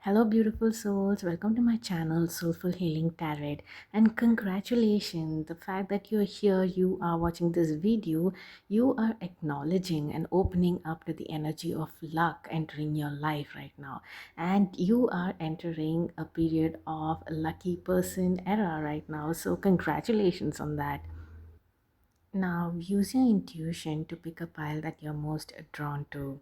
Hello, beautiful souls. Welcome to my channel, Soulful Healing Tarot. And congratulations, the fact that you're here, you are watching this video, you are acknowledging and opening up to the energy of luck entering your life right now. And you are entering a period of lucky person era right now. So, congratulations on that. Now, use your intuition to pick a pile that you're most drawn to.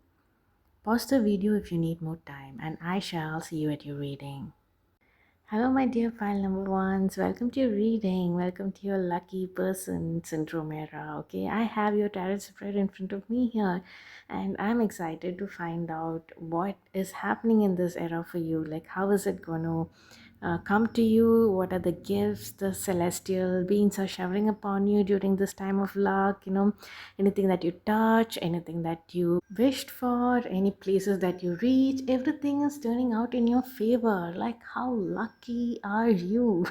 Pause the video if you need more time, and I shall see you at your reading. Hello, my dear file number ones. Welcome to your reading. Welcome to your lucky person syndrome era. Okay, I have your tarot spread in front of me here, and I'm excited to find out what is happening in this era for you. Like, how is it going to come to you? What are the gifts the celestial beings are showering upon you during this time of luck? Anything that you touch, anything that you wished for, any places that you reach, everything is turning out in your favor. Like, how lucky are you?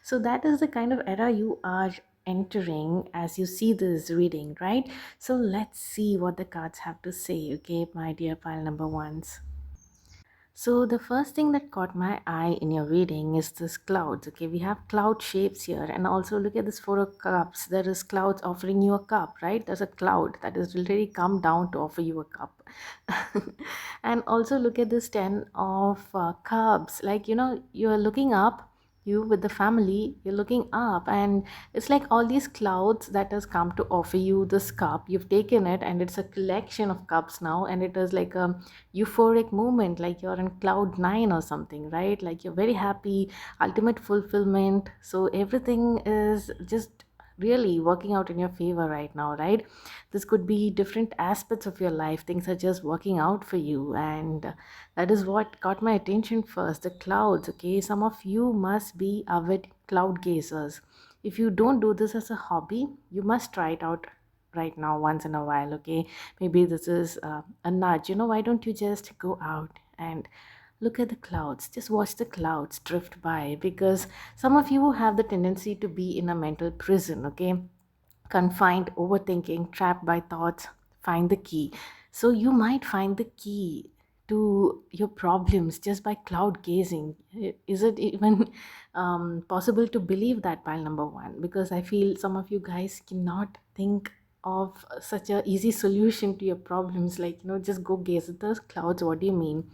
So that is the kind of era you are entering as you see this reading, right? So let's see what the cards have to say. Okay, my dear pile number ones. So the first thing that caught my eye in your reading is this clouds. Okay, we have cloud shapes here, and also look at this 4 of cups. There is clouds offering you a cup, right? There's a cloud that has literally come down to offer you a cup. And also look at this 10 of cups. Like, you're looking up, you with the family, you're looking up, and it's like all these clouds that has come to offer you this cup. You've taken it, and it's a collection of cups now, and it is like a euphoric moment, like you're in cloud nine or something, right? Like you're very happy, ultimate fulfillment. So everything is just really working out in your favor right now, right? This could be different aspects of your life. Things are just working out for you, and that is what caught my attention first. The clouds. Okay, some of you must be avid cloud gazers. If you don't do this as a hobby, you must try it out right now once in a while. Okay, maybe this is a nudge. Why don't you just go out and look at the clouds? Just watch the clouds drift by, because some of you have the tendency to be in a mental prison. Okay, confined, overthinking, trapped by thoughts. Find the key. So you might find the key to your problems just by cloud gazing. Is it even possible to believe that, pile number one? Because I feel some of you guys cannot think of such a easy solution to your problems. Like, just go gaze at those clouds. What do you mean?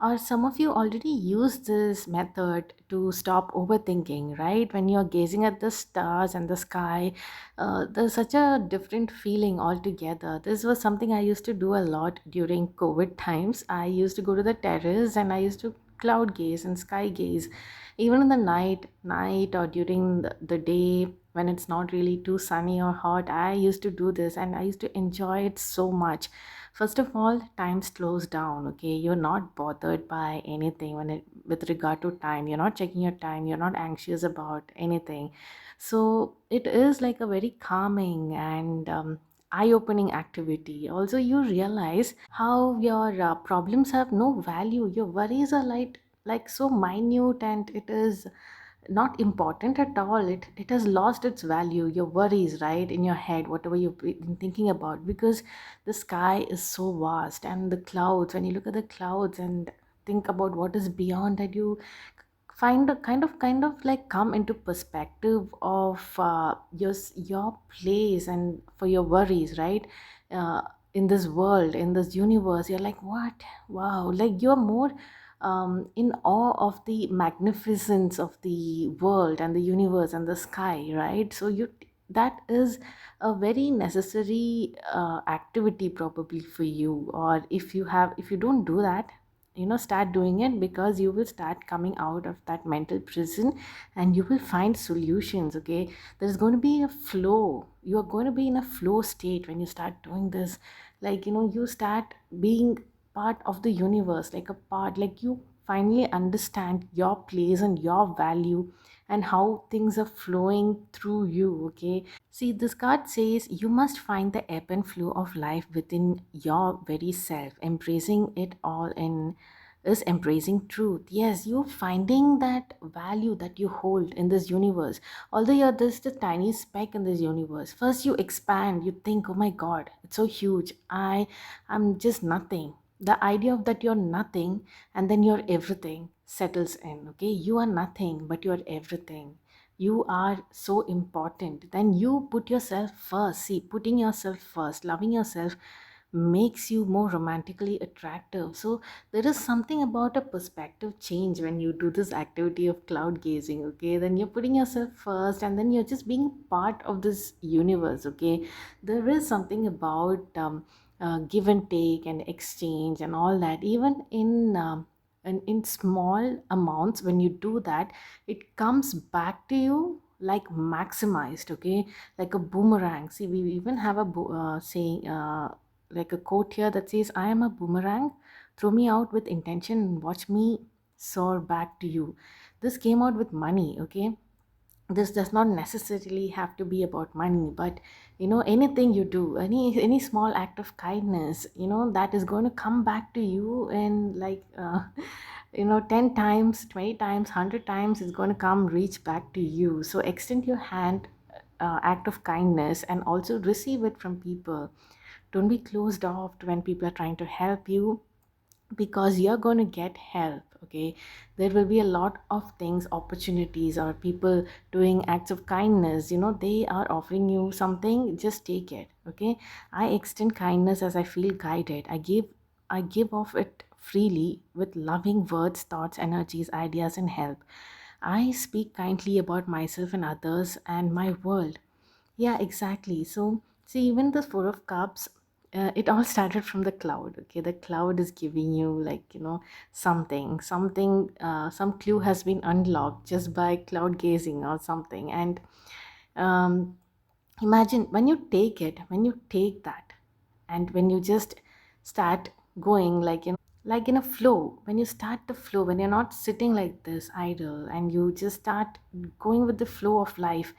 Or some of you already use this method to stop overthinking, right? When you're gazing at the stars and the sky, there's such a different feeling altogether. This was something I used to do a lot during COVID times. I used to go to the terrace and I used to cloud gaze and sky gaze, even in the night or during the day when it's not really too sunny or hot. I used to do this and I used to enjoy it so much. First of all, time slows down. Okay, you're not bothered by anything with regard to time. You're not checking your time, you're not anxious about anything. So it is like a very calming and eye-opening activity. Also, you realize how your problems have no value. Your worries are like so minute, and it is not important at all. It has lost its value. Your worries, right, in your head, whatever you've been thinking about, because the sky is so vast, and the clouds, when you look at the clouds and think about what is beyond that, you find a kind of like come into perspective of your place and for your worries, right? In this world, in this universe, you're like, what? Wow, like you're more in awe of the magnificence of the world and the universe and the sky, right? So that is a very necessary activity probably for you. Or if you don't do that, start doing it, because you will start coming out of that mental prison and you will find solutions. Okay, there's going to be a flow. You are going to be in a flow state when you start doing this. Like, you start being part of the universe, like a part, like you finally understand your place and your value and how things are flowing through you. Okay, see, this card says you must find the ebb and flow of life within your very self. Embracing it all in is embracing truth. Yes, you're finding that value that you hold in this universe. Although you're just a tiny speck in this universe, first you expand, you think, oh my god, it's so huge. I'm just nothing. The idea of that you're nothing and then you're everything settles in. Okay, you are nothing but you're everything. You are so important. Then you put yourself first. See, putting yourself first, loving yourself, makes you more romantically attractive. So there is something about a perspective change when you do this activity of cloud gazing. Okay, then you're putting yourself first and then you're just being part of this universe. Okay, there is something about give and take and exchange and all that. Even in small amounts, when you do that, it comes back to you like maximized. Okay, like a boomerang. See, we even have a saying, like a quote here that says, I am a boomerang, throw me out with intention and watch me soar back to you. This came out with money. Okay, this does not necessarily have to be about money, but anything you do, any small act of kindness, that is going to come back to you, and like 10 times, 20 times, 100 times, it's going to come reach back to you. So extend your hand, act of kindness, and also receive it from people. Don't be closed off when people are trying to help you, because you're going to get help. Okay, there will be a lot of things, opportunities, or people doing acts of kindness. They are offering you something, just take it. Okay, I extend kindness as I feel guided. I give off it freely with loving words, thoughts, energies, ideas, and help. I speak kindly about myself and others and my world. Yeah, exactly. So, see, even the Four of Cups, it all started from the cloud. Okay, the cloud is giving you, like, something, some clue has been unlocked just by cloud gazing or something. And um, imagine when you take that, and when you just start going, like in a flow, when you start the flow, when you're not sitting like this idle, and you just start going with the flow of life,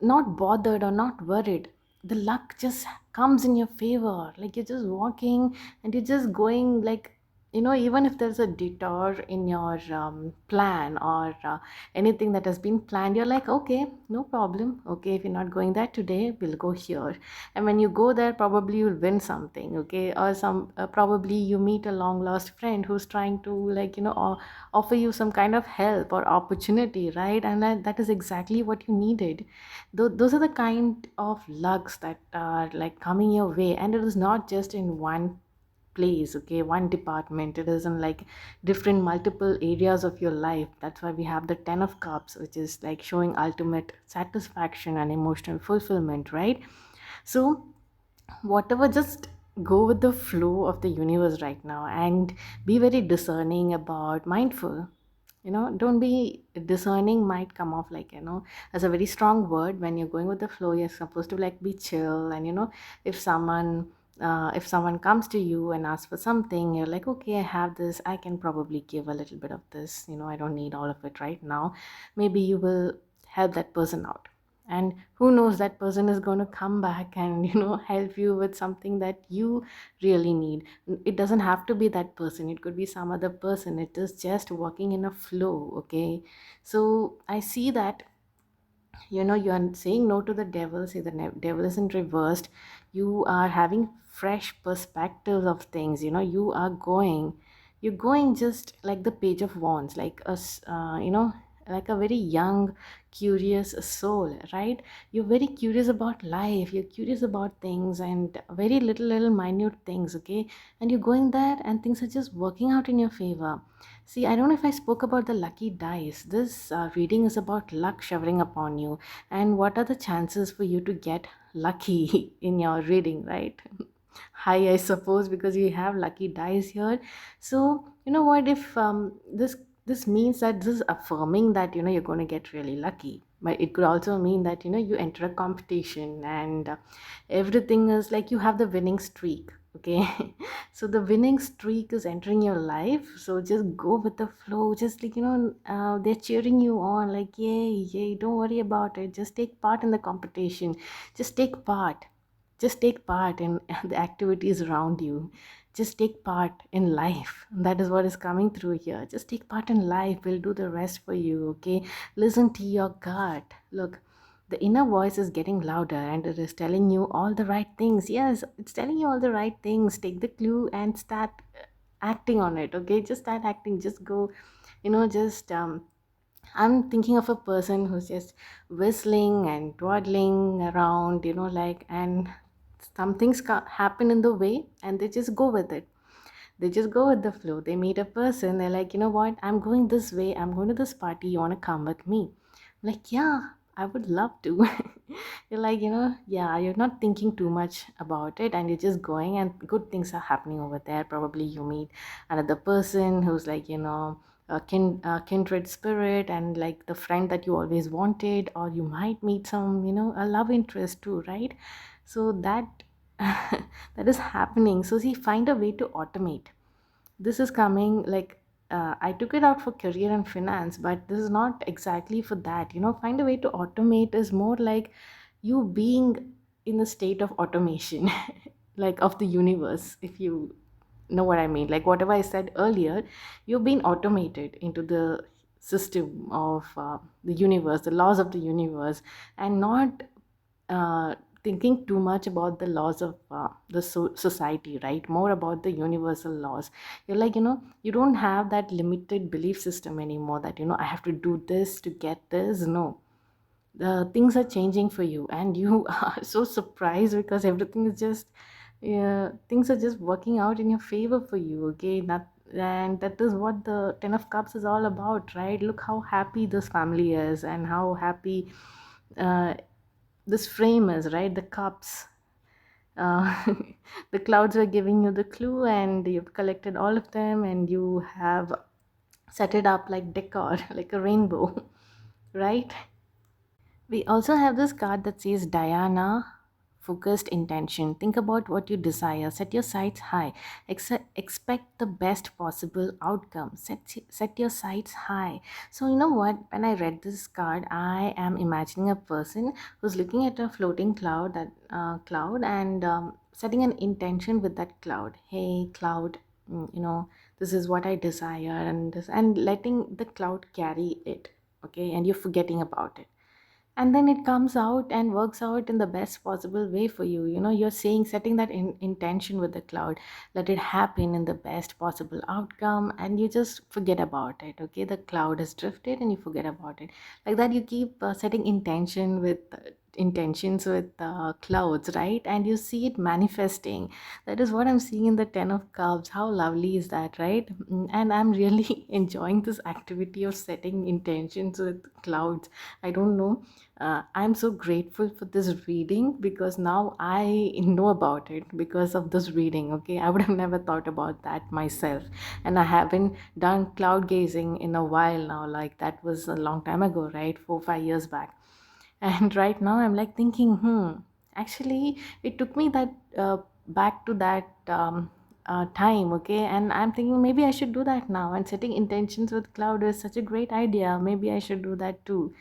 not bothered or not worried, the luck just comes in your favor. Like you're just walking and you're just going, like, even if there's a detour in your plan, or anything that has been planned, you're like, okay, no problem. Okay, if you're not going there today, we'll go here. And when you go there, probably you'll win something. Okay, or some probably you meet a long lost friend who's trying to, like, offer you some kind of help or opportunity, right? And that is exactly what you needed. Those are the kind of lucks that are like coming your way, and it is not just in one place. Okay, one department. It is in like different multiple areas of your life. That's why we have the 10 of cups, which is like showing ultimate satisfaction and emotional fulfillment, right? So whatever, just go with the flow of the universe right now, and be very discerning about mindful. Don't be discerning, might come off like, as a very strong word. When you're going with the flow, you're supposed to like be chill, and if someone comes to you and asks for something, you're like, okay, I have this, I can probably give a little bit of this, I don't need all of it right now. Maybe you will help that person out, and who knows, that person is going to come back and help you with something that you really need. It doesn't have to be that person, it could be some other person. It is just working in a flow. Okay, so I see that you are saying no to the devil. See, the devil isn't reversed. You are having fresh perspectives of things. You're going just like the page of wands, like like a very young, curious soul, right? You're very curious about life, you're curious about things, and very little minute things. Okay, and you're going there and things are just working out in your favor. See, I don't know if I spoke about the lucky dice. This reading is about luck showering upon you, and what are the chances for you to get lucky in your reading, right? High, I suppose, because you have lucky dice here. So you know what, if this means that this is affirming that you're going to get really lucky, but it could also mean that you enter a competition, and everything is like you have the winning streak. Okay, so the winning streak is entering your life, so just go with the flow. Just like, they're cheering you on, like, yay, yay, don't worry about it, just take part in the competition. just take part just take part in the activities around you. Just take part in life. That is what is coming through here. Just take part in life, we'll do the rest for you. Okay, listen to your gut. Look, The inner voice is getting louder and it is telling you all the right things. Yes, it's telling you all the right things. Take the clue and start acting on it. Okay, just start acting. Just go, just I'm thinking of a person who's just whistling and dawdling around, and some things happen in the way and they just go with it. They just go with the flow. They meet a person, they're like, you know what, I'm going this way, I'm going to this party, you want to come with me? I'm like, yeah, I would love to. You're like, yeah, you're not thinking too much about it and you're just going, and good things are happening over there. Probably you meet another person who's like, a kindred spirit and like the friend that you always wanted, or you might meet some, a love interest too, right? So that that is happening. So see, find a way to automate. This is coming like, I took it out for career and finance, but this is not exactly for that. Find a way to automate is more like you being in the state of automation, like of the universe, if you know what I mean. Like whatever I said earlier, you've been automated into the system of the universe, the laws of the universe, and not uh, thinking too much about the laws of the society, right? More about the universal laws. You're like, you don't have that limited belief system anymore that, I have to do this to get this. No, the things are changing for you and you are so surprised because everything is just, yeah, things are just working out in your favor for you. Okay, and that is what the 10 of cups is all about, right? Look how happy this family is and how happy uh, this frame is, right? The cups, uh, the clouds were giving you the clue and you've collected all of them and you have set it up like decor, like a rainbow, right? We also have this card that says Diana, focused intention. Think about what you desire. Set your sights high. Expect the best possible outcome. Set your sights high. So, you know what? When I read this card, I am imagining a person who's looking at a floating cloud, that cloud, and setting an intention with that cloud. Hey, cloud, this is what I desire, and this, and letting the cloud carry it. Okay, and you're forgetting about it, and then it comes out and works out in the best possible way for you. You're saying, setting that intention with the cloud, let it happen in the best possible outcome, and you just forget about it. Okay, the cloud has drifted and you forget about it. Like that, you keep setting intentions with clouds, right? And you see it manifesting. That is what I'm seeing in the 10 of cups. How lovely is that, right? And I'm really enjoying this activity of setting intentions with clouds. I don't know, I'm so grateful for this reading because now I know about it because of this reading. Okay, I would have never thought about that myself, and I haven't done cloud gazing in a while now. Like that was a long time ago, right? 4 5 years back. And right now I'm like thinking, actually it took me that back to that time. Okay, and I'm thinking maybe I should do that now, and setting intentions with cloud is such a great idea. Maybe I should do that too.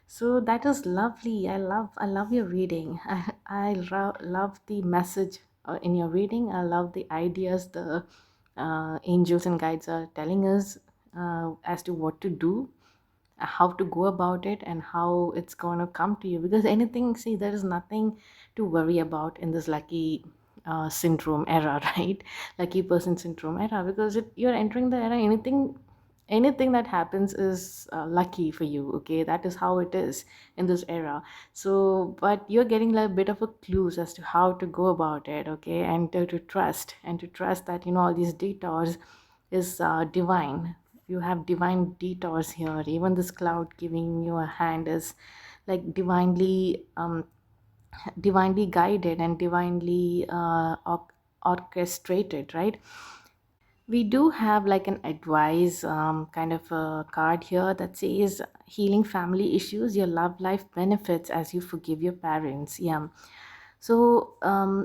So that is lovely. I love your reading. I love the message in your reading. I love the ideas the angels and guides are telling us as to what to do, how to go about it, and how it's going to come to you. Because anything, see, there is nothing to worry about in this lucky syndrome era, right? Lucky person syndrome era, because you're entering the era. Anything that happens is lucky for you. Okay, that is how it is in this era. So but you're getting like a bit of a clues as to how to go about it. Okay, and to trust that all these detours is divine. You have divine detours here. Even this cloud giving you a hand is like divinely guided and divinely orchestrated, right? We do have like an advice kind of a card here that says healing family issues, your love life benefits as you forgive your parents. Yeah. So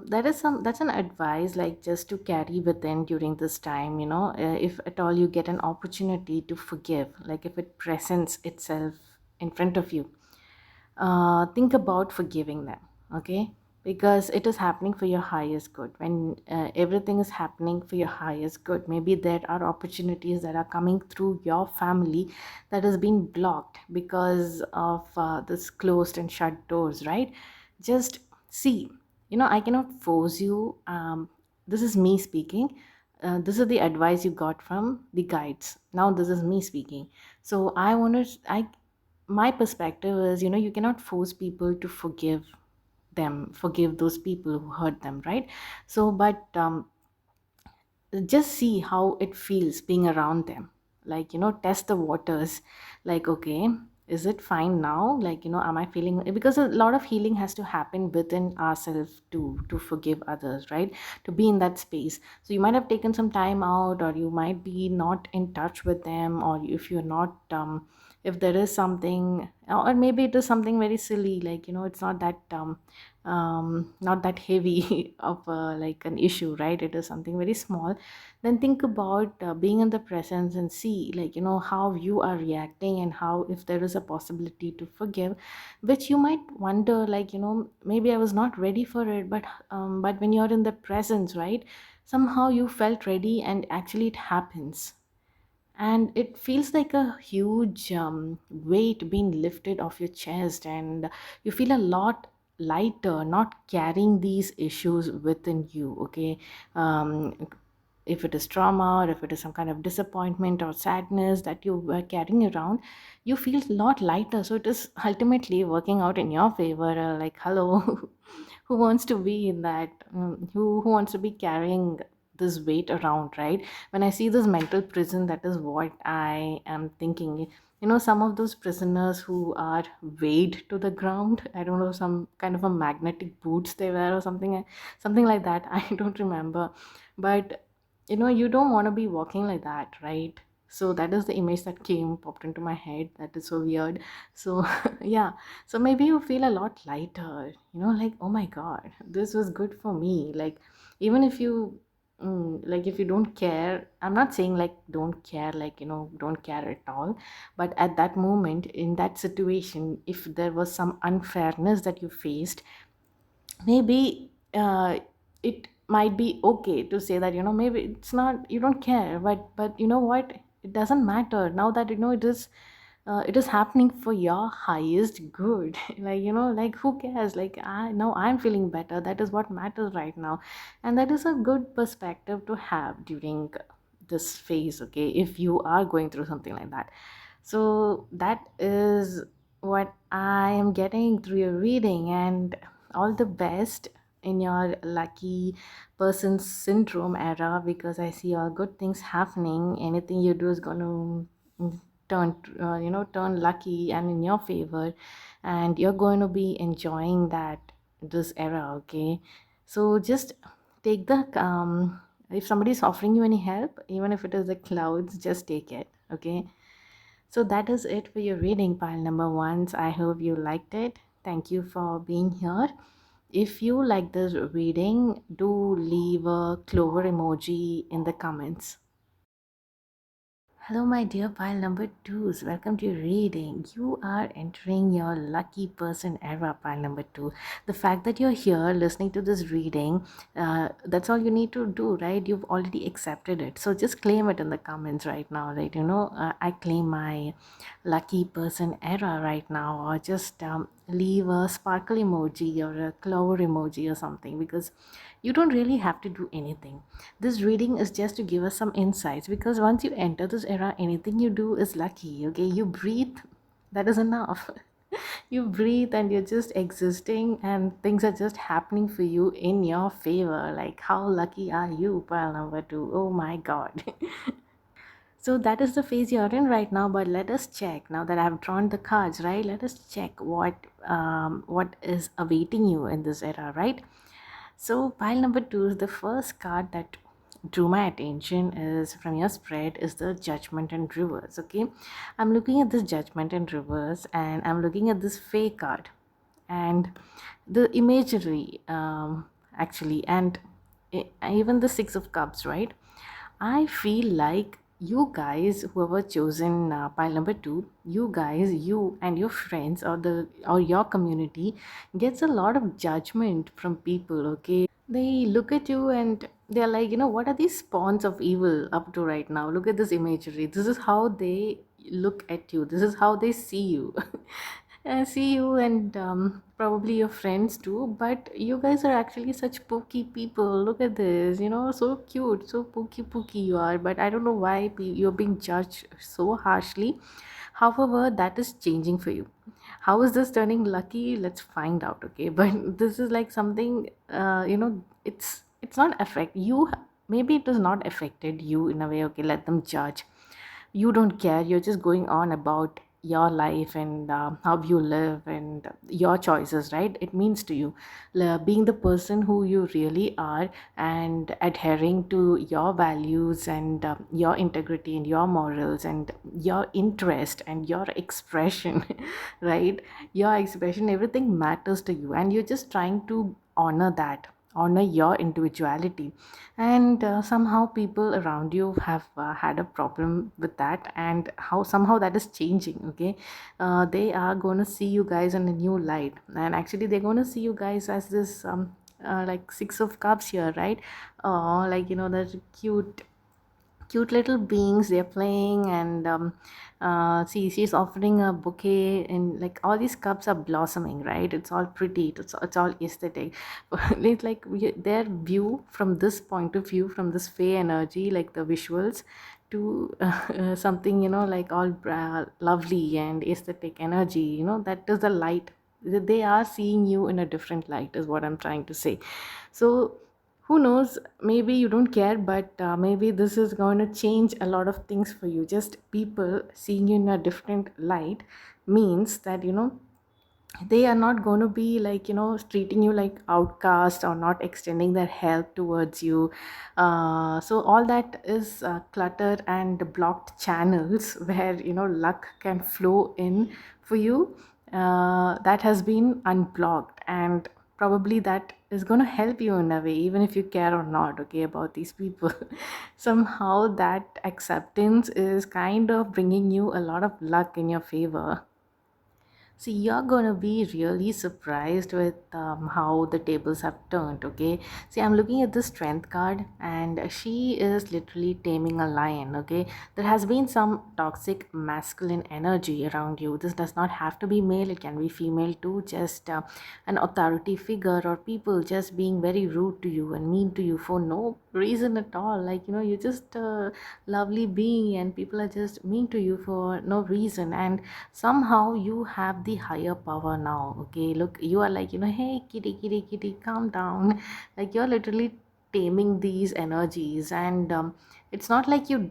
that's an advice like just to carry within during this time. If at all you get an opportunity to forgive, like if it presents itself in front of you, think about forgiving them. Okay, because it is happening for your highest good. When everything is happening for your highest good, maybe there are opportunities that are coming through your family that has been blocked because of this closed and shut doors, right? Just see, I cannot force you. This is me speaking. This is the advice you got from the guides. Now this is me speaking. So I want to I my perspective is, you cannot force people to forgive those people who hurt them, right? So but just see how it feels being around them, like, test the waters, like, okay, is it fine now, like, am I feeling, because a lot of healing has to happen within ourselves to forgive others, right? To be in that space. So you might have taken some time out, or you might be not in touch with them, or if you're not if there is something, or maybe it is something very silly, like, it's not that not that heavy of like an issue, right? It is something very small. Then think about being in the presence and see, like, how you are reacting, and how, if there is a possibility to forgive, which you might wonder, like, maybe I was not ready for it, but when you're in the presence, right, somehow you felt ready, and actually it happens, and it feels like a huge weight being lifted off your chest, and you feel a lot lighter, not carrying these issues within you, okay? um, if it is trauma, or if it is some kind of disappointment or sadness that you were carrying around, you feel a lot lighter. So it is ultimately working out in your favor, like, hello. Who wants to be in that, who wants to be carrying this weight around, right? When I see this mental prison, that is what I am thinking. Some of those prisoners who are weighed to the ground, I don't know, some kind of a magnetic boots they wear, or something like that. I don't remember. But you don't want to be walking like that, right? So that is the image that came popped into my head. That is so weird. So yeah, so maybe you feel a lot lighter, like, oh my god, this was good for me. Like, even if you like, if you don't care, I'm not saying like don't care, like, don't care at all, but at that moment, in that situation, if there was some unfairness that you faced, maybe it might be okay to say that, maybe it's not, you don't care, but you know what, it doesn't matter now that, it is happening for your highest good. Like, like, who cares, like, I'm feeling better, that is what matters right now. And that is a good perspective to have during this phase, okay, if you are going through something like that. So that is what I am getting through your reading, and all the best in your lucky person syndrome era, because I see all good things happening. Anything you do is going to turn lucky and in your favor, and you're going to be enjoying that, this era, okay? So just take the if somebody is offering you any help, even if it is the clouds, just take it, okay? So that is it for your reading, pile number ones. I hope you liked it. Thank you for being here. If you like this reading, do leave a clover emoji in the comments. Hello, my dear pile number twos. Welcome to your reading. You are entering your lucky person era, pile number two. The fact that you're here listening to this reading, that's all you need to do, right? You've already accepted it. So just claim it in the comments right now, right? I claim my lucky person era right now, or just leave a sparkle emoji or a clover emoji or something, because you don't really have to do anything. This reading is just to give us some insights, because once you enter this era, anything you do is lucky, okay? You breathe, that is enough. You breathe and you're just existing, and things are just happening for you in your favor. Like, how lucky are you, pile number two? Oh my god. So that is the phase you're in right now. But let us check, now that I've drawn the cards, right? Let us check what is awaiting you in this era, right? So pile number two is the first card that drew my attention, is from your spread, is the Judgment and Reverse. Okay, I'm looking at this Judgment and Reverse, and I'm looking at this fake card, and the imagery, actually, and even the Six of Cups, right? I feel like you guys, whoever chosen pile number two, you guys, you and your friends or the or your community gets a lot of judgment from people. Okay, they look at you and they're like, what are these spawns of evil up to right now? Look at this imagery. This is how they look at you. This is how they see you. See you and probably your friends too. But you guys are actually such pooky people. Look at this, so cute, so pooky you are. But I don't know why you're being judged so harshly. However, that is changing for you. How is this turning lucky? Let's find out. Okay, but this is like something, it's not affect you. Maybe it has not affected you in a way. Okay, let them judge. You don't care. You're just going on about your life and how you live and your choices, right? It means to you being the person who you really are and adhering to your values and your integrity and your morals and your interest and your expression. Right, your expression, everything matters to you, and you're just trying to honor that, honor your individuality. And somehow people around you have had a problem with that, and how somehow that is changing. Okay, they are going to see you guys in a new light, and actually they're going to see you guys as this like six of cups here, right? Like, the cute little beings they're playing, and see, she's offering a bouquet, and like all these cups are blossoming, right? It's all pretty, it's all aesthetic. It's like their view from this point of view, from this fey energy, like the visuals, to something, like all lovely and aesthetic energy, that is the light. They are seeing you in a different light, is what I'm trying to say. So who knows, maybe you don't care, but maybe this is going to change a lot of things for you. Just people seeing you in a different light means that, they are not going to be like, treating you like outcast or not extending their help towards you. So all that is clutter and blocked channels where, luck can flow in for you. That has been unblocked, and probably that is going to help you in a way, even if you care or not, okay, about these people. Somehow that acceptance is kind of bringing you a lot of luck in your favor. See, you're gonna be really surprised with how the tables have turned, okay? See, I'm looking at the strength card, and she is literally taming a lion, okay? There has been some toxic masculine energy around you. This does not have to be male, it can be female too. Just an authority figure, or people just being very rude to you and mean to you for no reason at all. Like, you're just a lovely being, and people are just mean to you for no reason. And somehow you have the higher power now. Okay, look, you are like, hey, kitty, kitty, kitty, calm down. Like, you're literally taming these energies, and it's not like you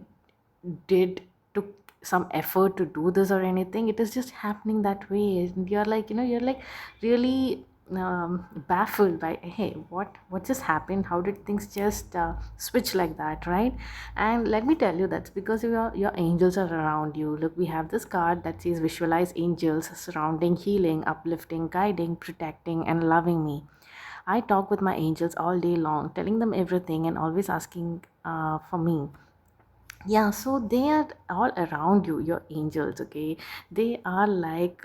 did took some effort to do this or anything. It is just happening that way, and you're like, you're like really baffled by, hey, what just happened? How did things just switch like that, right? And let me tell you, that's because your angels are around you. Look, we have this card that says visualize angels surrounding, healing, uplifting, guiding, protecting, and loving me. I talk with my angels all day long, telling them everything and always asking for me. Yeah, so they are all around you, your angels. Okay, they are like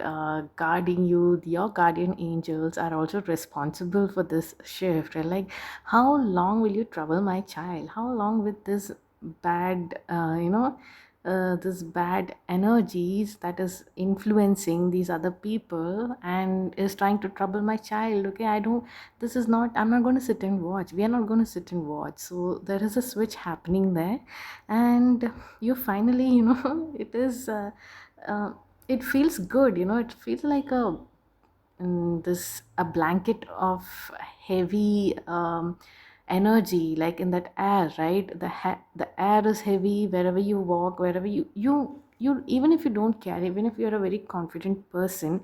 guarding you. Your guardian angels are also responsible for this shift, right? Like, how long will you trouble my child? How long with this bad this bad energies that is influencing these other people and is trying to trouble my child? Okay, I don't, this is not, I'm not going to sit and watch. We are not going to sit and watch. So there is a switch happening there, and you finally, it is it feels good. It feels like this a blanket of heavy energy, like in that air, right? The air is heavy wherever you walk, wherever you even if you don't care, even if you're a very confident person,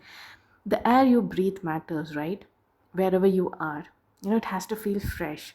the air you breathe matters, right? Wherever you are, it has to feel fresh.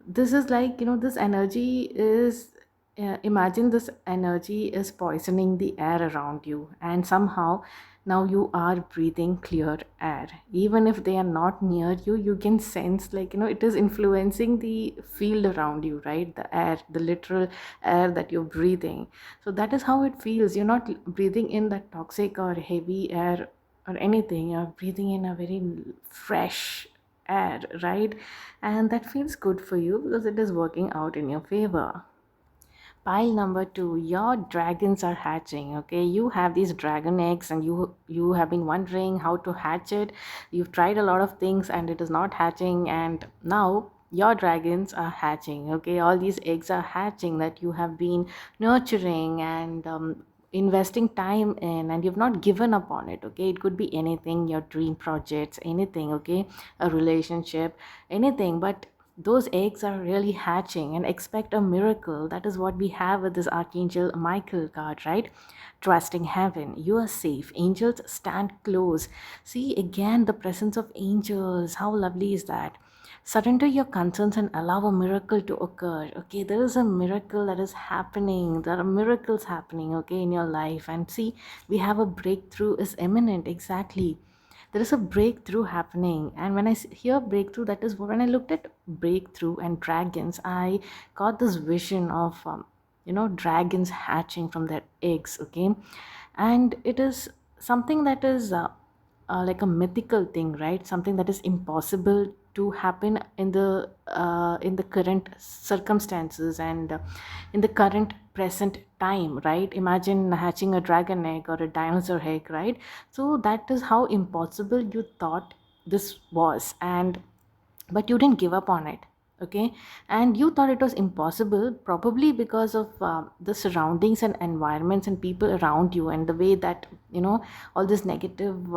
This is like, this energy is imagine this energy is poisoning the air around you, and somehow Now you are breathing clear air. Even if they are not near you, you can sense, like, it is influencing the field around you, right? The air, the literal air that you're breathing. So that is how it feels. You're not breathing in that toxic or heavy air or anything. You're breathing in a very fresh air, right? And that feels good for you because it is working out in your favor. Pile number two, your dragons are hatching. Okay, you have these dragon eggs and you have been wondering how to hatch it. You've tried a lot of things and it is not hatching, and now your dragons are hatching. Okay, all these eggs are hatching that you have been nurturing and investing time in, and you've not given up on it. Okay, it could be anything, your dream projects, anything. Okay, a relationship, anything, but those eggs are really hatching, and expect a miracle. That is what we have with this Archangel Michael card, right? Trusting heaven, you are safe, angels stand close. See, again, the presence of angels, how lovely is that? Surrender your concerns and allow a miracle to occur. Okay, there is a miracle that is happening, there are miracles happening, okay, in your life. And see, we have a breakthrough is imminent. Exactly, there is a breakthrough happening. And when I hear breakthrough, that is when I looked at breakthrough and dragons, I got this vision of dragons hatching from their eggs. Okay, and it is something that is like a mythical thing, right? Something that is impossible to happen in the current circumstances and in the current present time, right? Imagine hatching a dragon egg or a dinosaur egg, right? So that is how impossible you thought this was, and but you didn't give up on it. Okay, and you thought it was impossible probably because of the surroundings and environments and people around you, and the way that all this negative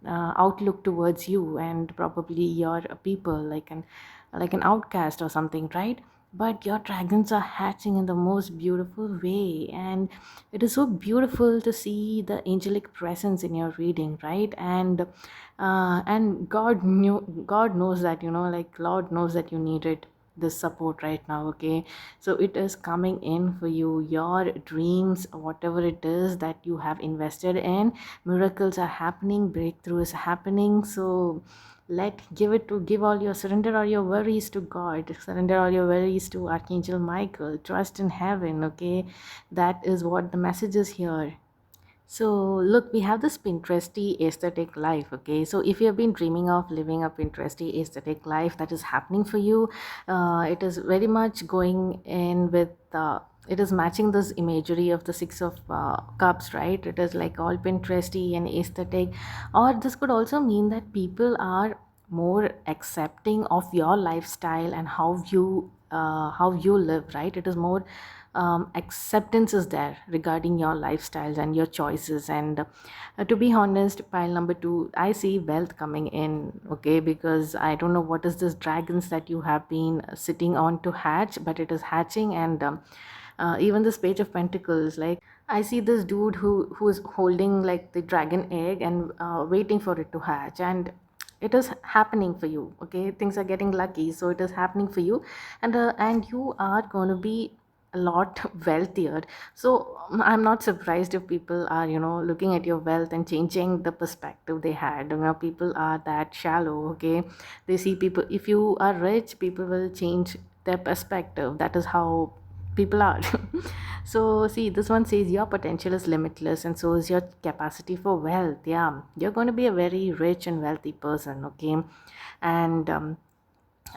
outlook towards you, and probably your people, like an outcast or something, right? But your dragons are hatching in the most beautiful way, and it is so beautiful to see the angelic presence in your reading, right? And God knows that, like Lord knows that you needed this support right now. Okay, so it is coming in for you, your dreams, whatever it is that you have invested in. Miracles are happening, breakthrough is happening. So give all your, surrender all your worries to God, surrender all your worries to Archangel Michael, trust in heaven. Okay, that is what the message is here. So, look, we have this Pinteresty aesthetic life. Okay, so if you have been dreaming of living a Pinteresty aesthetic life, that is happening for you. It is very much going in with. It is matching this imagery of the Six of Cups, right? It is like all Pinteresty and aesthetic, or this could also mean that people are more accepting of your lifestyle and how you live, right? It is more acceptance is there regarding your lifestyles and your choices. And to be honest, pile number two, I see wealth coming in. Okay, because I don't know what is this dragons that you have been sitting on to hatch, but it is hatching. And even this page of pentacles, like I see this dude who is holding like the dragon egg and waiting for it to hatch, and it is happening for you. Okay, things are getting lucky, so it is happening for you. And you are going to be a lot wealthier. So I'm not surprised if people are looking at your wealth and changing the perspective they had. People are that shallow. Okay, they see people, if you are rich, people will change their perspective. That is how people are. So see, this one says your potential is limitless, and so is your capacity for wealth. Yeah, you're going to be a very rich and wealthy person. Okay, and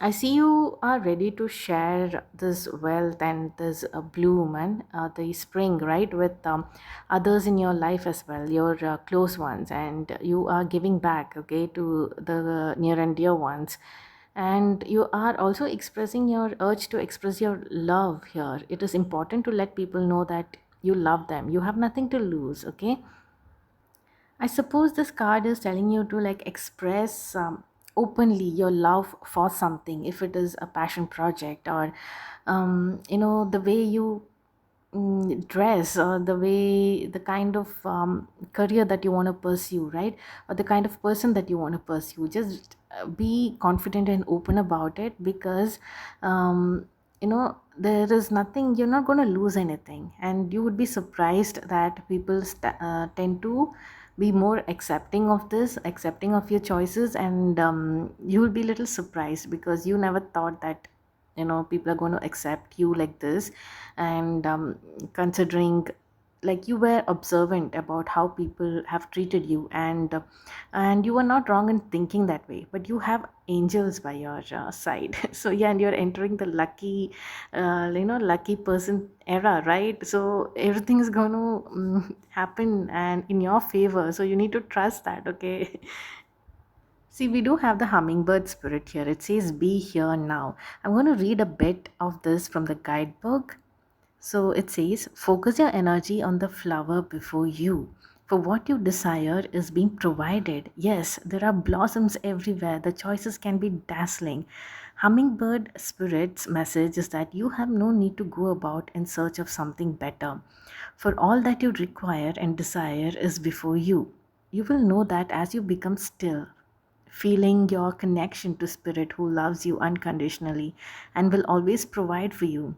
I see you are ready to share this wealth and this bloom and the spring, right, with others in your life as well, your close ones, and you are giving back, okay, to the near and dear ones. And you are also expressing your urge to express your love here. It is important to let people know that you love them. You have nothing to lose, okay? I suppose this card is telling you to like express openly your love for something, if it is a passion project, or the way you dress, or the kind of career that you want to pursue, right? Or the kind of person that you want to pursue. Just be confident and open about it, because there is nothing, you're not going to lose anything, and you would be surprised that people tend to be more accepting of this, accepting of your choices, and you will be a little surprised because you never thought that people are going to accept you like this. And considering, like, you were observant about how people have treated you, and you were not wrong in thinking that way, but you have angels by your side. So yeah, and you're entering the lucky lucky person era, right? So everything is going to happen and in your favor, so you need to trust that, okay? See, we do have the hummingbird spirit here. It says, be here now. I'm going to read a bit of this from the guidebook. So it says, focus your energy on the flower before you. For what you desire is being provided. Yes, there are blossoms everywhere. The choices can be dazzling. Hummingbird Spirit's message is that you have no need to go about in search of something better. For all that you require and desire is before you. You will know that as you become still, feeling your connection to Spirit who loves you unconditionally and will always provide for you.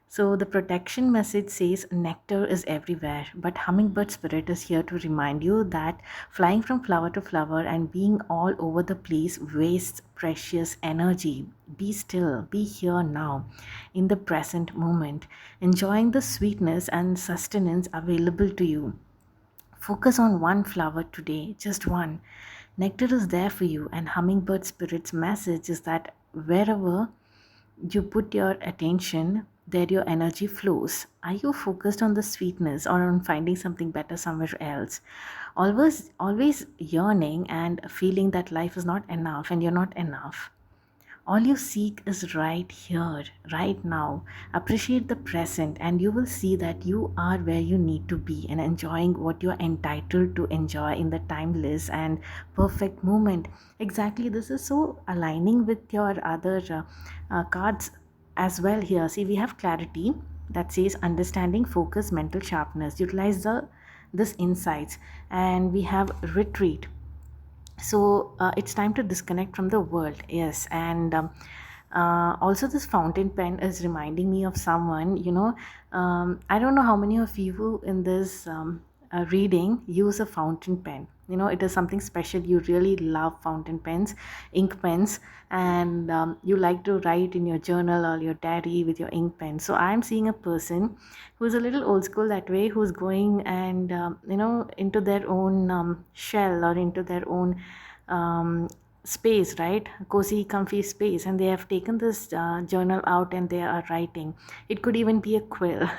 So the protection message says nectar is everywhere, but hummingbird spirit is here to remind you that flying from flower to flower and being all over the place wastes precious energy. Be still, be here now, in the present moment, enjoying the sweetness and sustenance available to you. Focus on one flower today, just one. Nectar is there for you, and hummingbird spirit's message is that wherever you put your attention, there your energy flows. Are you focused on the sweetness or on finding something better somewhere else? Always yearning and feeling that life is not enough and you're not enough. All you seek is right here, right now. Appreciate the present, and you will see that you are where you need to be and enjoying what you are entitled to enjoy in the timeless and perfect moment. Exactly, this is so aligning with your other cards as well here. See, we have clarity that says understanding, focus, mental sharpness. Utilize the this insights, and we have retreat. So it's time to disconnect from the world, yes. And also this fountain pen is reminding me of someone, I don't know how many of you in this reading use a fountain pen. It is something special. You really love fountain pens, ink pens, and you like to write in your journal or your diary with your ink pen. So I'm seeing a person who's a little old school that way, who's going and into their own shell or into their own um, space, right? Cozy, comfy space, and they have taken this journal out and they are writing. It could even be a quill.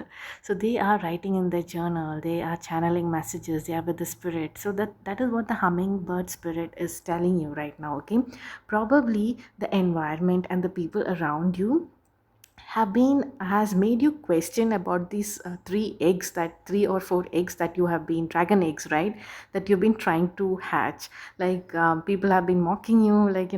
So they are writing in their journal, they are channeling messages, they are with the spirit. So that is what the hummingbird spirit is telling you right now, okay? Probably the environment and the people around you has made you question about these three or four eggs that you have been, dragon eggs, right, that you've been trying to hatch. Like, people have been mocking you, like,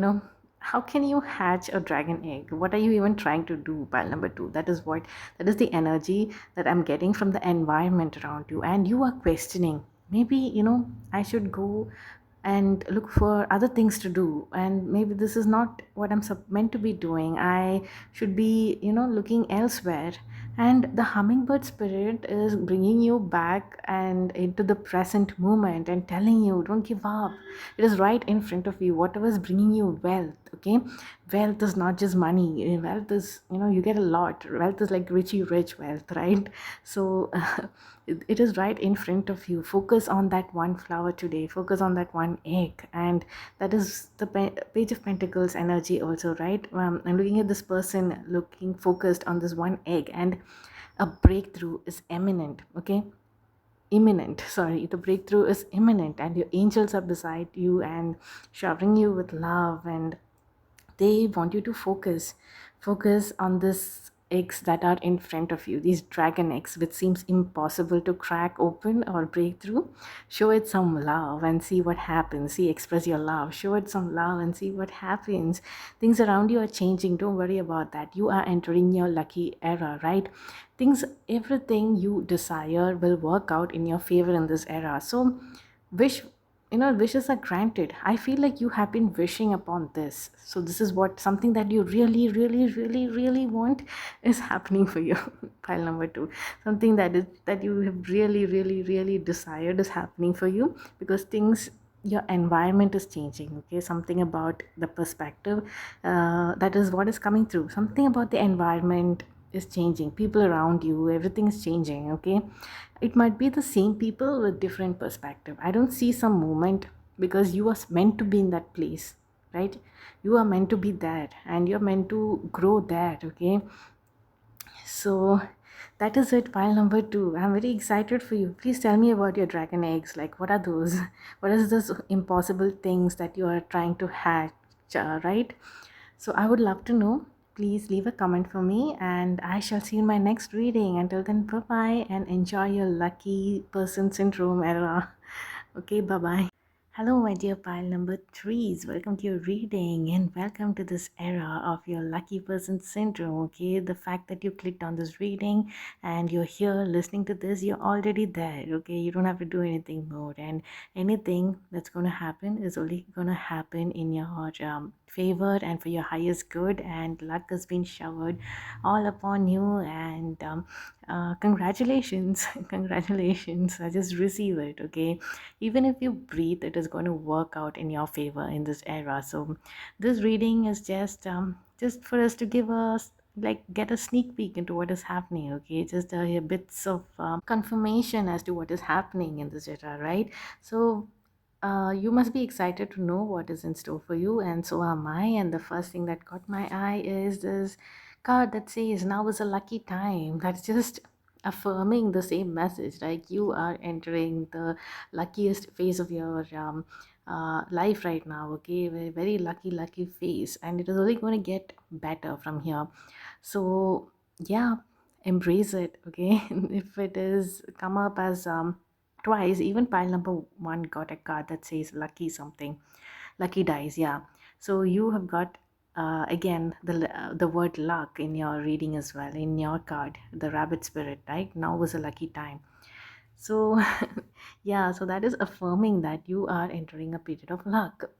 how can you hatch a dragon egg? What are you even trying to do? Pile number two, that is the energy that I'm getting from the environment around you, and you are questioning, maybe, I should go and look for other things to do, and maybe this is not what I'm meant to be doing. I should be, looking elsewhere. And the hummingbird spirit is bringing you back and into the present moment and telling you, don't give up. It is right in front of you, whatever is bringing you wealth, okay? Wealth is not just money. Wealth is, you get a lot. Wealth is like richie rich wealth, right? So it is right in front of you. Focus on that one flower today, focus on that one egg. And that is the page of pentacles energy also, right? I'm looking at this person looking focused on this one egg, and a breakthrough is imminent, okay? Imminent, sorry, the breakthrough is imminent, and your angels are beside you and showering you with love, and they want you to focus on this eggs that are in front of you, these dragon eggs which seems impossible to crack open or break through. Show it some love and see what happens. See, express your love, show it some love and see what happens. Things around you are changing, don't worry about that. You are entering your lucky era, right? Things, everything you desire will work out in your favor in this era. So wish wishes are granted. I feel like you have been wishing upon this, so this is what something that you really really really really want is happening for you. Pile number 2, something that you have really really really desired is happening for you, because things, your environment is changing. Okay, something about the perspective, that is what is coming through. Something about the environment is changing, people around you, everything is changing. Okay, it might be the same people with different perspective. I don't see some movement, because you are meant to be in that place, right? You are meant to be there, and you're meant to grow there. Okay, so that is it, pile number 2. I'm very excited for you. Please tell me about your dragon eggs. Like, what are those? What is those impossible things that you are trying to hatch, right? So I would love to know. Please leave a comment for me, and I shall see you in my next reading. Until then, bye bye, and enjoy your lucky person syndrome era. Okay, bye bye. Hello, my dear pile number 3s. Welcome to your reading, and welcome to this era of your lucky person syndrome. Okay, the fact that you clicked on this reading and you're here listening to this, you're already there. Okay, you don't have to do anything more, and anything that's going to happen is only going to happen in your favor and for your highest good. And luck has been showered all upon you, and congratulations, congratulations. I just receive it. Okay, even if you breathe, it is going to work out in your favor in this era. So this reading is just for us to give us, like, get a sneak peek into what is happening. Okay, just bits of confirmation as to what is happening in this era, right? So you must be excited to know what is in store for you, and so am I. And the first thing that caught my eye is this card that says, now is a lucky time. That's just affirming the same message. Like, you are entering the luckiest phase of your life right now. Okay, very, very lucky phase, and it is only going to get better from here. So yeah, embrace it. Okay, if it is come up as twice, even pile number 1 got a card that says lucky something, lucky dice. Yeah, so you have got again the word luck in your reading as well, in your card, the rabbit spirit. Right now was a lucky time. So yeah, so that is affirming that you are entering a period of luck.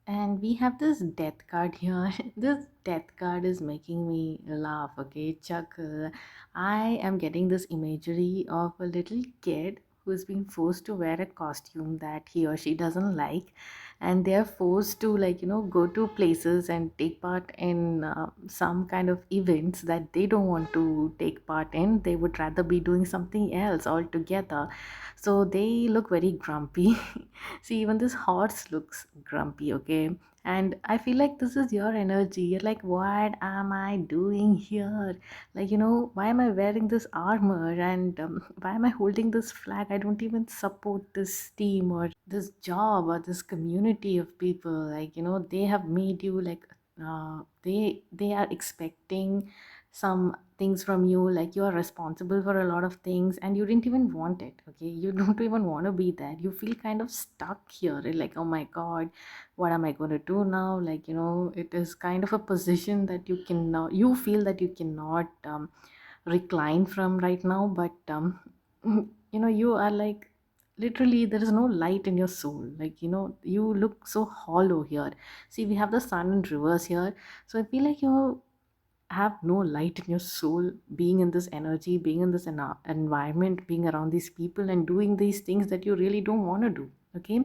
And we have this death card here. This death card is making me laugh, okay, chuckle. I am getting this imagery of a little kid who's been forced to wear a costume that he or she doesn't like, and they're forced to, like, go to places and take part in some kind of events that they don't want to take part in. They would rather be doing something else altogether. So they look very grumpy. See, even this horse looks grumpy. Okay, and I feel like this is your energy. You're like, what am I doing here? Like, why am I wearing this armor, and why am I holding this flag? I don't even support this team or this job or this community of people. Like, they have made you like, they are expecting some things from you. Like, you are responsible for a lot of things, and you didn't even want it. Okay, you don't even want to be there. You feel kind of stuck here. Like, oh my god, what am I going to do now? Like, it is kind of a position that you feel that you cannot recline from right now. But you are like, literally there is no light in your soul. Like, you look so hollow here. See, we have the sun in reverse here. So I feel like you have no light in your soul, being in this energy, being in this environment, being around these people and doing these things that you really don't want to do. Okay,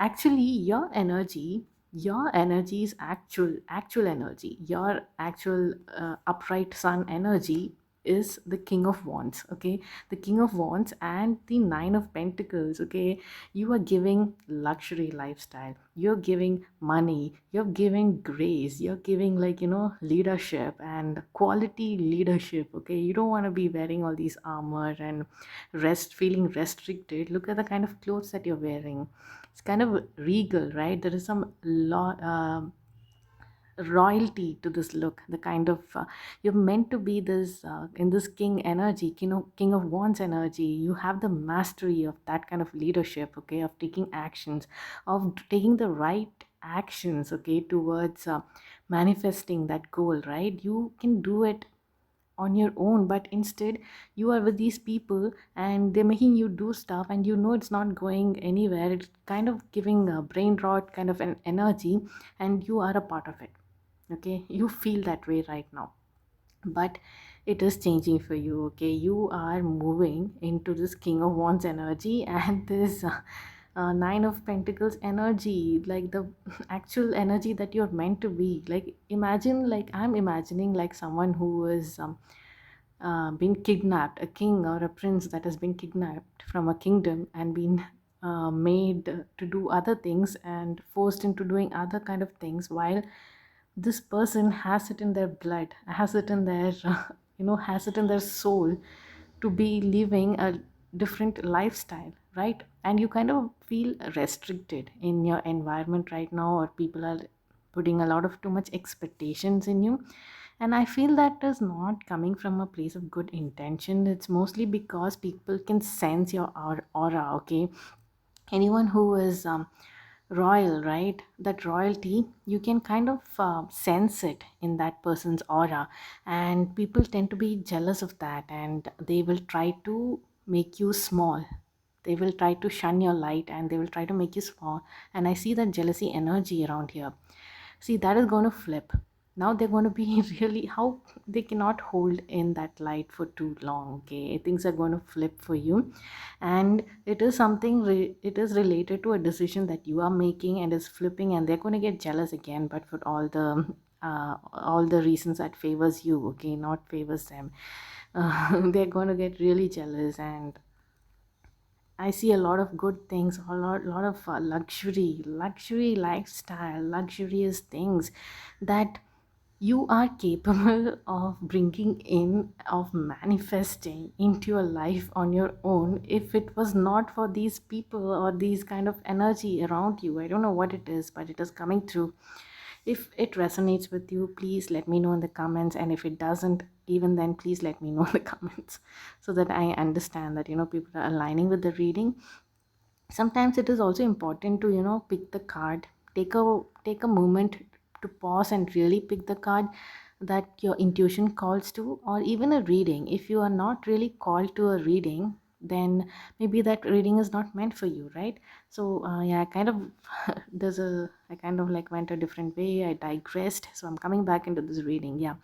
actually your energy is actual energy. Your actual upright sun energy is the king of wands. Okay, the king of wands and the nine of pentacles. Okay, you are giving luxury lifestyle, you're giving money, you're giving grace, you're giving, like, leadership and quality leadership. Okay, you don't want to be wearing all these armor and feeling restricted. Look at the kind of clothes that you're wearing. It's kind of regal, right? There is some royalty to this look. The kind of you're meant to be this in this king energy, king of wands energy. You have the mastery of that kind of leadership. Okay, of taking actions, of taking the right actions. Okay, towards manifesting that goal. Right, you can do it on your own, but instead you are with these people and they're making you do stuff, and you know it's not going anywhere. It's kind of giving a brain rot kind of an energy, and you are a part of it. Okay, you feel that way right now, but it is changing for you. Okay, you are moving into this king of wands energy and this nine of pentacles energy, like the actual energy that you're meant to be. Like imagine, like I'm imagining like someone who is been kidnapped, a king or a prince that has been kidnapped from a kingdom and been made to do other things and forced into doing other kind of things, while this person has it in their blood, has it in their has it in their soul to be living a different lifestyle, right? And you kind of feel restricted in your environment right now, or people are putting a lot of too much expectations in you. And I feel that is not coming from a place of good intention. It's mostly because people can sense your aura. Okay, anyone who is royal, right, that royalty, you can kind of sense it in that person's aura, and people tend to be jealous of that, and they will try to make you small. They will try to shun your light, and they will try to make you small. And I see that jealousy energy around here. See, that is going to flip. Now they're going to be really, how they cannot hold in that light for too long. Okay, things are going to flip for you, and it is something it is related to a decision that you are making, and is flipping, and they're going to get jealous again, but for all the reasons that favors you. Okay, not favors them. They're going to get really jealous, and I see a lot of good things, lot of luxury lifestyle, luxurious things that you are capable of bringing in, of manifesting into your life on your own. If it was not for these people or these kind of energy around you, I don't know what it is, but it is coming through. If it resonates with you, please let me know in the comments, and if it doesn't, even then please let me know in the comments, so that I understand that people are aligning with the reading. Sometimes it is also important to pick the card, take a moment to pause and really pick the card that your intuition calls to. Or even a reading, if you are not really called to a reading, then maybe that reading is not meant for you, right? So yeah, I kind of I kind of like went a different way, I digressed, so I'm coming back into this reading. Yeah,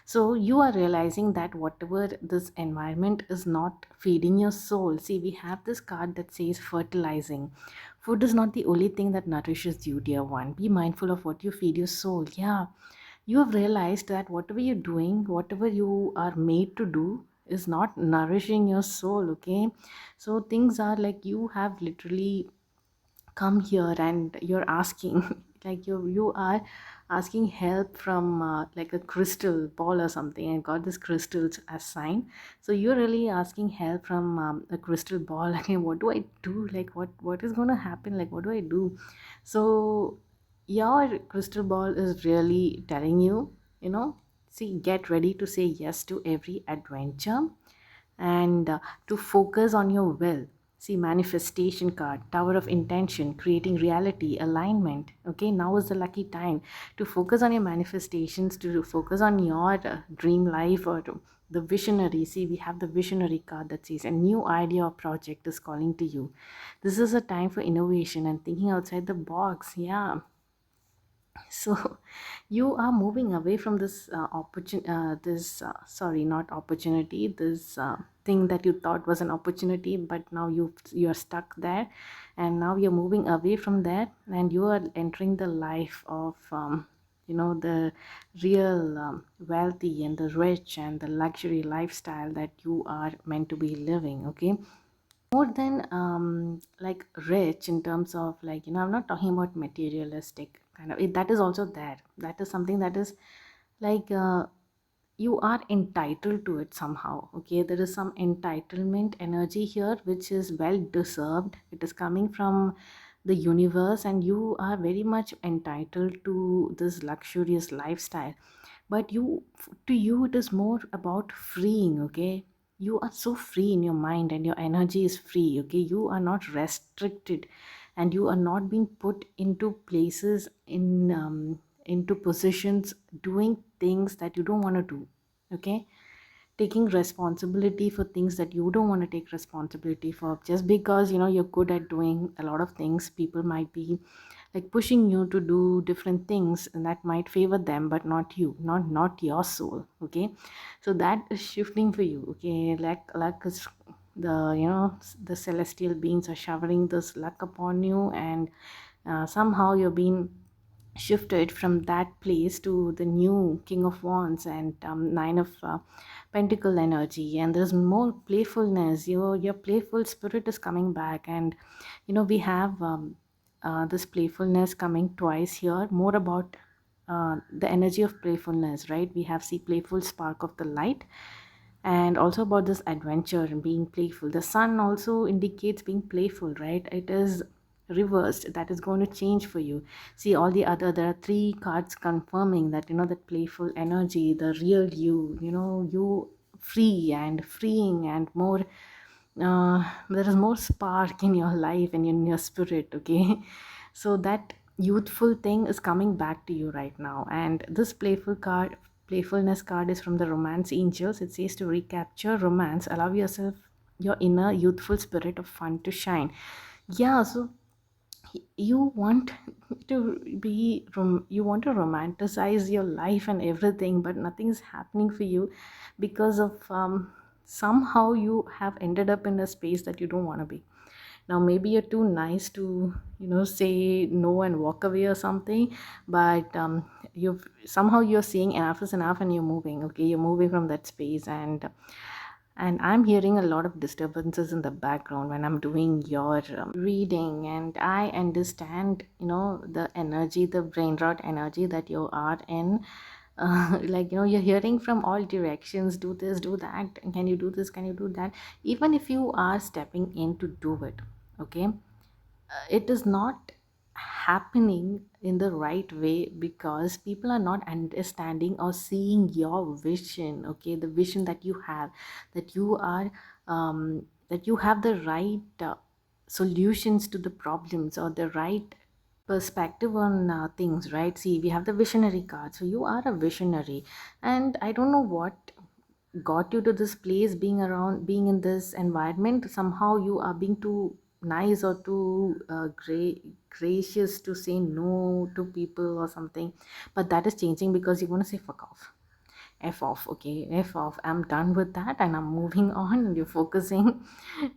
so you are realizing that whatever this environment is not feeding your soul. See, we have this card that says fertilizing. Food is not the only thing that nourishes you, dear one. Be mindful of what you feed your soul. Yeah, you have realized that whatever you're doing, whatever you are made to do, is not nourishing your soul. Okay, so things are like, you have literally come here and you're asking like you are asking help from like a crystal ball or something, and got this crystals as sign. So you're really asking help from a crystal ball. Okay, what do I do? Like what is going to happen? Like what do I do? So your crystal ball is really telling you, see, get ready to say yes to every adventure, and to focus on your will. See, manifestation card, tower of intention, creating reality, alignment. Okay, now is the lucky time to focus on your manifestations, to focus on your dream life, or the visionary. See, we have the visionary card that says a new idea or project is calling to you. This is a time for innovation and thinking outside the box. Yeah, so you are moving away from this sorry, not opportunity, this thing that you thought was an opportunity, but now you're stuck there, and now you're moving away from there, and you are entering the life of the real wealthy and the rich and the luxury lifestyle that you are meant to be living. Okay, more than like rich in terms of, like, I'm not talking about materialistic kind of it. That is also there, that is something that is like you are entitled to it somehow. Okay, there is some entitlement energy here, which is well deserved. It is coming from the universe, and you are very much entitled to this luxurious lifestyle. But to you it is more about freeing. Okay, you are so free in your mind, and your energy is free. Okay, you are not restricted, and you are not being put into places, into positions, doing things that you don't want to do. Okay, taking responsibility for things that you don't want to take responsibility for. Just because you're good at doing a lot of things, people might be like pushing you to do different things, and that might favor them but not you, not your soul. Okay, so that is shifting for you. Okay, like is the the celestial beings are showering this luck upon you, and somehow you're being shifted from that place to the new king of wands and nine of pentacle energy, and there's more playfulness. Your playful spirit is coming back, and we have this playfulness coming twice here, more about the energy of playfulness, right? We have see playful spark of the light, and also about this adventure and being playful. The sun also indicates being playful, right? It is reversed, that is going to change for you. See, all the other, there are three cards confirming that that playful energy, the real you, you free and freeing and more, there is more spark in your life and in your spirit. Okay, so that youthful thing is coming back to you right now. And this playfulness card is from the romance angels. It says to recapture romance, allow yourself your inner youthful spirit of fun to shine. Yeah, so you want to you want to romanticize your life and everything, but nothing is happening for you because of somehow you have ended up in a space that you don't want to be. Now maybe you're too nice to say no and walk away or something, but you've somehow you're saying enough is enough and you're moving. Okay, you're moving from that space, and I'm hearing a lot of disturbances in the background when I'm doing your reading, and I understand the energy, the brain rot energy that you are in. Like you're hearing from all directions, do this, do that, can you do this, can you do that. Even if you are stepping in to do it, okay, it is not happening in the right way because people are not understanding or seeing your vision. Okay, the vision that you have, that you are that you have the right solutions to the problems, or the right perspective on things, right? See, we have the visionary card, so you are a visionary, and I don't know what got you to this place, being around, being in this environment. Somehow you are being too nice or too gracious to say no to people or something, but that is changing because you want to say fuck off, f off. Okay, f off, I'm done with that and I'm moving on, and you're focusing.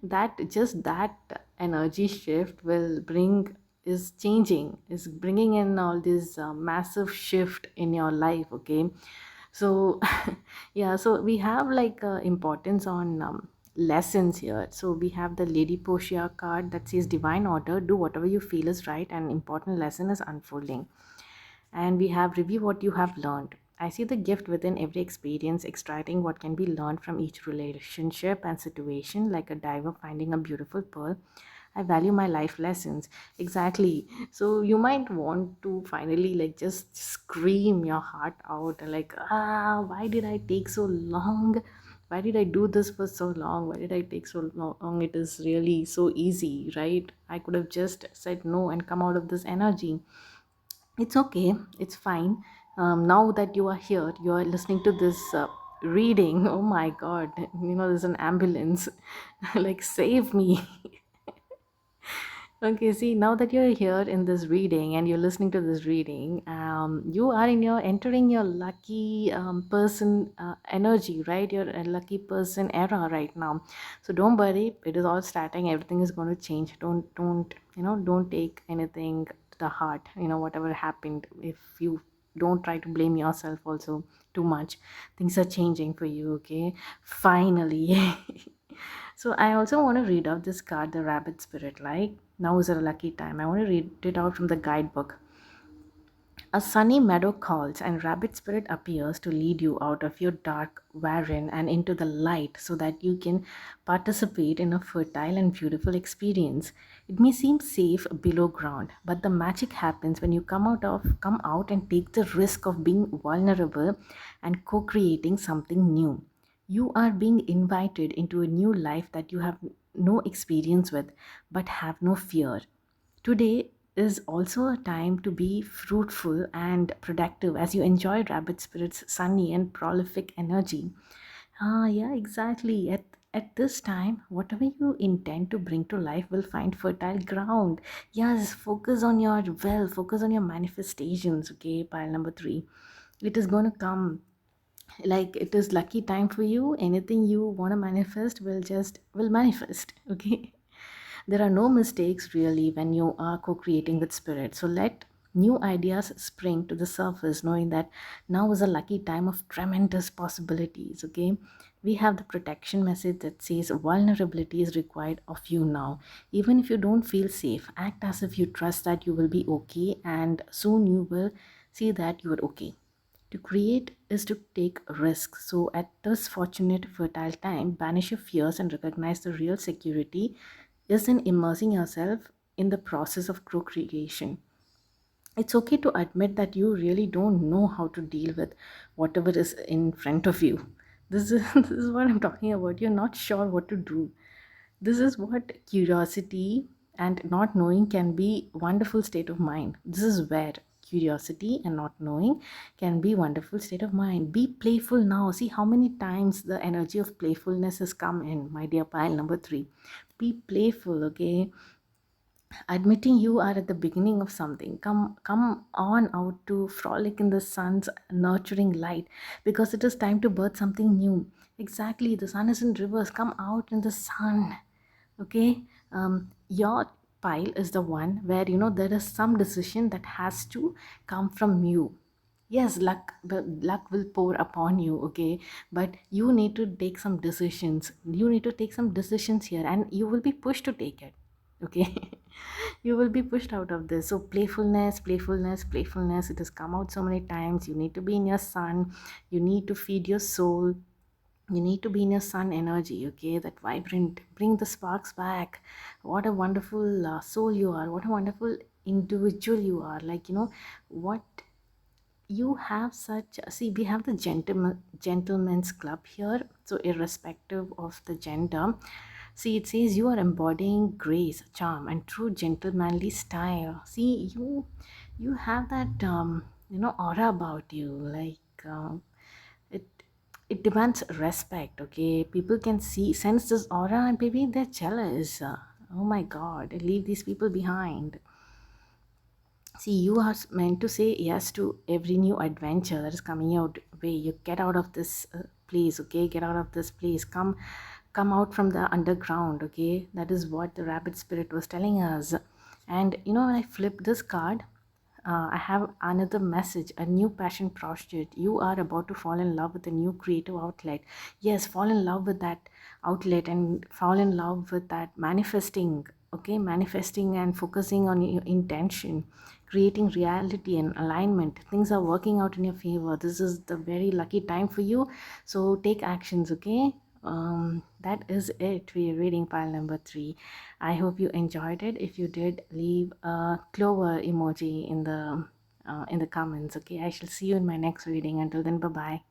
That just that energy shift will bring, is changing, is bringing in all this massive shift in your life. Okay, so yeah, so we have like importance on lessons here. So we have the Lady Portia card that says divine order, do whatever you feel is right, and important lesson is unfolding. And we have review what you have learned. I see the gift within every experience, extracting what can be learned from each relationship and situation, like a diver finding a beautiful pearl. I value my life lessons. Exactly. So you might want to finally like just scream your heart out, like, why did I take so long? Why did I do this for so long? Why did I take so long? It is really so easy, right? I could have just said no and come out of this energy. It's okay, it's fine. Now that you are here, you are listening to this reading. Oh my god, there's an ambulance. Like, save me. Okay, see, now that you're here in this reading and you're listening to this reading, you are in your entering your lucky person energy, right? You're a lucky person era right now. So don't worry, it is all starting. Everything is going to change. Don't take anything to the heart. Whatever happened, if you don't try to blame yourself also too much, things are changing for you. Okay, finally. So I also want to read out this card, the Rabbit Spirit. Like, now is a lucky time. I want to read it out from the guidebook. A sunny meadow calls, and Rabbit Spirit appears to lead you out of your dark warren and into the light so that you can participate in a fertile and beautiful experience. It may seem safe below ground, but the magic happens when you come out and take the risk of being vulnerable and co-creating something new. You are being invited into a new life that you have no experience with, but have no fear. Today is also a time to be fruitful and productive as you enjoy Rabbit Spirit's sunny and prolific energy. Yeah, exactly. At this time, whatever you intend to bring to life will find fertile ground. Yes, focus on your focus on your manifestations. Okay, pile number three. It is gonna come, like it is lucky time for you. Anything you want to manifest will manifest. Okay. There are no mistakes really when you are co-creating with spirit. So let new ideas spring to the surface, knowing that now is a lucky time of tremendous possibilities. Okay. We have the protection message that says vulnerability is required of you now. Even if you don't feel safe, act as if you trust that you will be okay, and soon you will see that you are okay. To create is to take risks. So, at this fortunate, fertile time, banish your fears and recognize the real security is in immersing yourself in the process of co-creation. It's okay to admit that you really don't know how to deal with whatever is in front of you. This is this is what I'm talking about. You're not sure what to do. This is what curiosity and not knowing can be wonderful state of mind. This is where curiosity and not knowing can be wonderful state of mind. Be playful now. See how many times the energy of playfulness has come in, my dear pile number three. Be playful, okay? Admitting you are at the beginning of something. Come on out to frolic in the sun's nurturing light, because it is time to birth something new. Exactly, the sun is in reverse. Come out in the sun. Okay. Your pile is the one where there is some decision that has to come from you. Yes, the luck will pour upon you. Okay, but you need to take some decisions. You need to take some decisions here, and you will be pushed to take it. Okay. You will be pushed out of this. So playfulness, playfulness, playfulness, it has come out so many times. You need to be in your sun. You need to feed your soul. You need to be in your sun energy. Okay, that vibrant, bring the sparks back. What a wonderful soul you are. What a wonderful individual you are. Like, what you have such. See, we have the gentleman's club here. So irrespective of the gender, see, it says you are embodying grace, charm, and true gentlemanly style. See, you have that aura about you. Like, it it demands respect. Okay, people can sense this aura, and maybe they're jealous. Oh my God, leave these people behind. See, you are meant to say yes to every new adventure that is coming your way. You get out of this place. Okay, get out of this place. Come out from the underground. Okay, that is what the rabbit spirit was telling us. And when I flip this card, I have another message, a new passion project. You are about to fall in love with a new creative outlet. Yes, fall in love with that outlet and fall in love with that manifesting. Okay, manifesting and focusing on your intention, creating reality and alignment. Things are working out in your favor. This is the very lucky time for you. So take actions, okay? That is it for your reading pile number three. I hope you enjoyed it. If you did, leave a clover emoji in the comments. Okay, I shall see you in my next reading. Until then, bye bye.